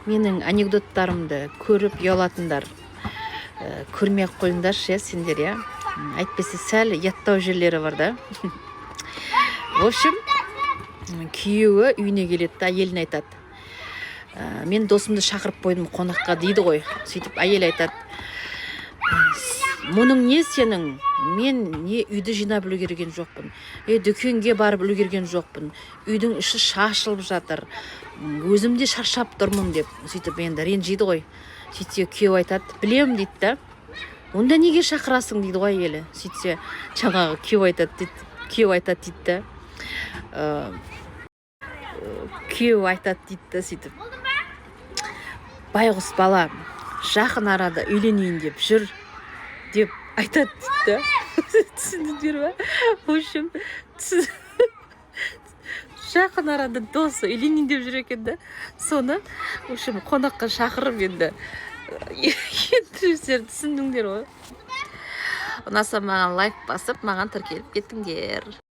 менің анекдоттарымды көріп ұялатындар көрмей ақ қойыңдаршы, сендер, я. Әйтпесе сәл яттау жерлері бар да. В общем, күйеуі үйіне келеді да, әйеліне айтады. Мен досымды шақырып қойдым қонаққа дейді ғой. Сөйтіп әйел айтады. Мұның не сенің? Мен не үйді жинап үлгерген жоқпын. Дүкенге барып үлгерген жоқпын. Үйдің іші шашылып жатыр. Өзім де шаршап тұрмын деп. Сөйтіп енді ренжиді ғой. Сөйтсе күйеу айтады. Білем дейді да. Онда неге шақырасың дейді ғой әйелі. Сөйтсе жаңағы күйеу айтады дейді да. Күйеу айтады дейді да, сөйтіп. Байғұс бала жақын арада үйленейін деп жүр деп айтады дейді. Түсіндіңдер ме? В общем, жақын арада досы үйленейін деп жүр екен да. Соны, в общем, қонаққа шақырып енді өздері түсіндіңдер ғой. Ұнаса маған лайк басып, маған тіркеліп кеттіңдер.